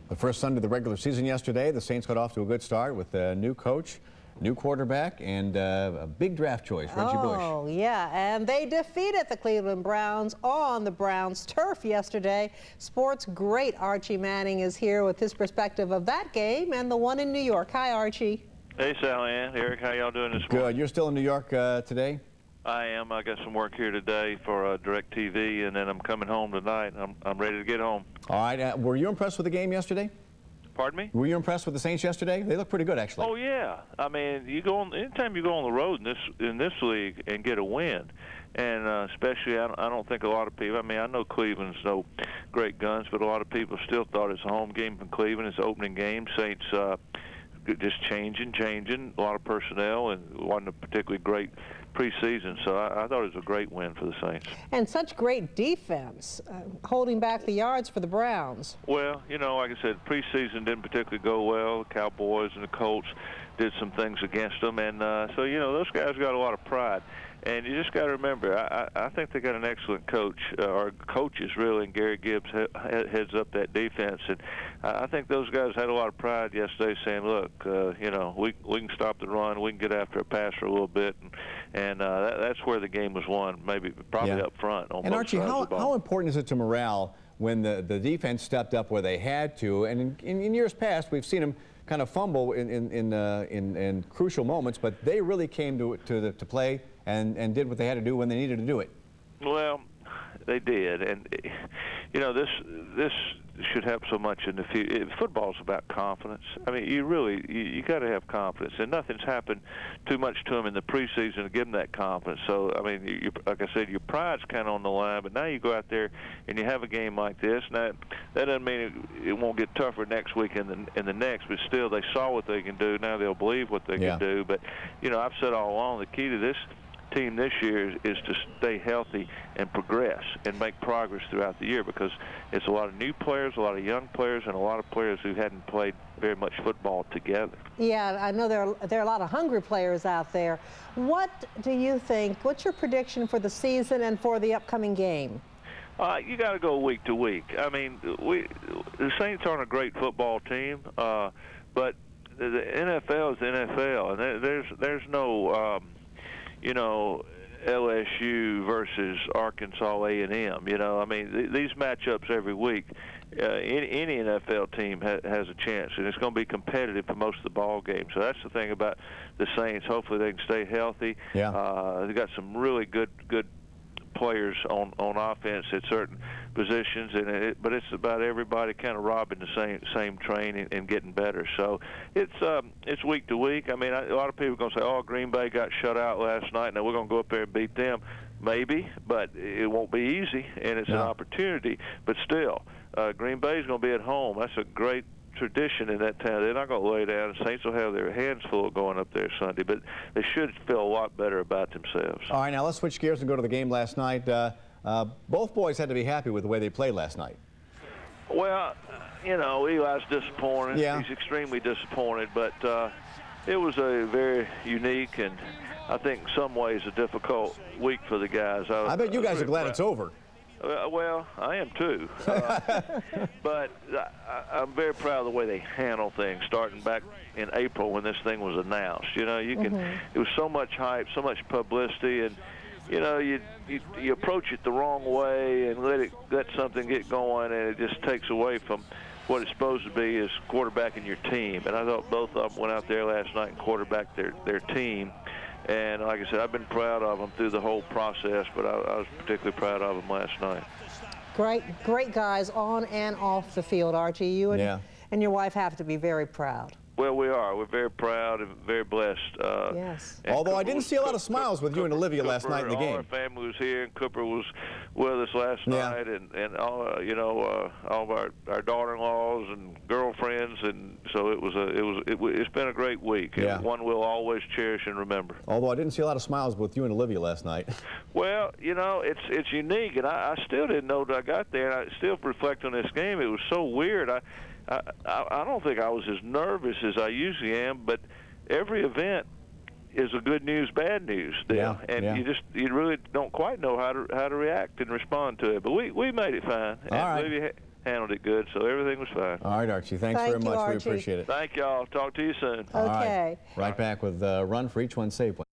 The first Sunday of the regular season yesterday, the Saints got off to a good start with a new coach, new quarterback, and a big draft choice, Reggie Bush. Oh, yeah, and they defeated the Cleveland Browns on the Browns' turf yesterday. Sports great Archie Manning is here with his perspective of that game and the one in New York. Hi, Archie. Hey, Sally Ann. Eric, how y'all doing this morning? Good. You're still in New York today? I am. I got some work here today for DirecTV, and then I'm coming home tonight. I'm ready to get home. All right. Were you impressed with the game yesterday? Pardon me? Were you impressed with the Saints yesterday? They look pretty good, actually. Oh yeah. I mean, anytime you go on the road in this league and get a win, and especially I don't think a lot of people. I mean, I know Cleveland's no great guns, but a lot of people still thought it's a home game from Cleveland. It's opening game. Saints just changing. A lot of personnel, and it wasn't a particularly great preseason, so I thought it was a great win for the Saints. And such great defense, holding back the yards for the Browns. Well, you know, like I said, preseason didn't particularly go well. The Cowboys and the Colts did some things against them, and so, you know, those guys got a lot of pride. And you just got to remember, I think they got an excellent coach, or coaches really, and Gary Gibbs heads up that defense. And I think those guys had a lot of pride yesterday, saying, "Look, you know, we can stop the run, we can get after a passer a little bit," and that's where the game was won, probably up front on and both Archie, sides of the ball. how important is it to morale when the defense stepped up where they had to? And in years past, we've seen them kind of fumble in crucial moments, but they really came to play and did what they had to do when they needed to do it. Well, they did, and you know, this should help so much in the future. Football's about confidence. I mean, you got to have confidence, and nothing's happened too much to them in the preseason to give them that confidence. So, I mean, like I said, your pride's kind of on the line, but now you go out there and you have a game like this. Now, that doesn't mean it won't get tougher next week and the next, but still, they saw what they can do. Now they'll believe what they can do. But, you know, I've said all along, the key to this team this year is to stay healthy and progress and make progress throughout the year, because it's a lot of new players, a lot of young players, and a lot of players who hadn't played very much football together. Yeah, I know there are a lot of hungry players out there. What do you think? What's your prediction for the season and for the upcoming game? You got to go week to week. I mean, the Saints aren't a great football team, but the NFL is the NFL, and there's no you know, LSU versus Arkansas A&M. You know, I mean, these matchups every week, any NFL team has a chance, and it's going to be competitive for most of the ball games. So that's the thing about the Saints. Hopefully they can stay healthy. Yeah. They've got some really good players on offense at certain positions, but it's about everybody kind of robbing the same train and getting better. So it's week to week. I mean, a lot of people are going to say, "Oh, Green Bay got shut out last night, now we're going to go up there and beat them." Maybe, but it won't be easy, and it's an opportunity. But still, Green Bay's going to be at home. That's a great tradition in that town. They're not going to lay down. The Saints will have their hands full going up there Sunday, but they should feel a lot better about themselves. All right, now let's switch gears and go to the game last night. Both boys had to be happy with the way they played last night. Well, you know, Eli's disappointed. Yeah. He's extremely disappointed, but it was a very unique and I think in some ways a difficult week for the guys. I bet you guys are glad it's over. Well, I am too. But I'm very proud of the way they handle things, starting back in April when this thing was announced. You know, it was so much hype, so much publicity, and you know, you approach it the wrong way and let something get going, and it just takes away from what it's supposed to be is quarterbacking your team. And I thought both of them went out there last night and quarterbacked their team. And like I said, I've been proud of them through the whole process, but I was particularly proud of them last night. Great guys on and off the field, Archie. You and your wife have to be very proud. Well, we are. We're very proud and very blessed. Yes. Although I didn't see a lot of smiles with you and Olivia last night in the game. All our family was here, and Cooper was with us last night, and all you know, all of our daughter-in-laws and girlfriends, and so it's been a great week. And one we'll always cherish and remember. Although I didn't see a lot of smiles with you and Olivia last night. Well, you know, it's unique, and I still didn't know that I got there, and I still reflect on this game. It was so weird. I don't think I was as nervous as I usually am, but every event is a good news, bad news deal, you really don't quite know how to react and respond to it. But we made it fine. All right. Olivia handled it good, so everything was fine. All right, Archie, thanks Thank very you, much. Archie. We appreciate it. Thank y'all. Talk to you soon. All right. Okay. Right back with Run for Each One Save One.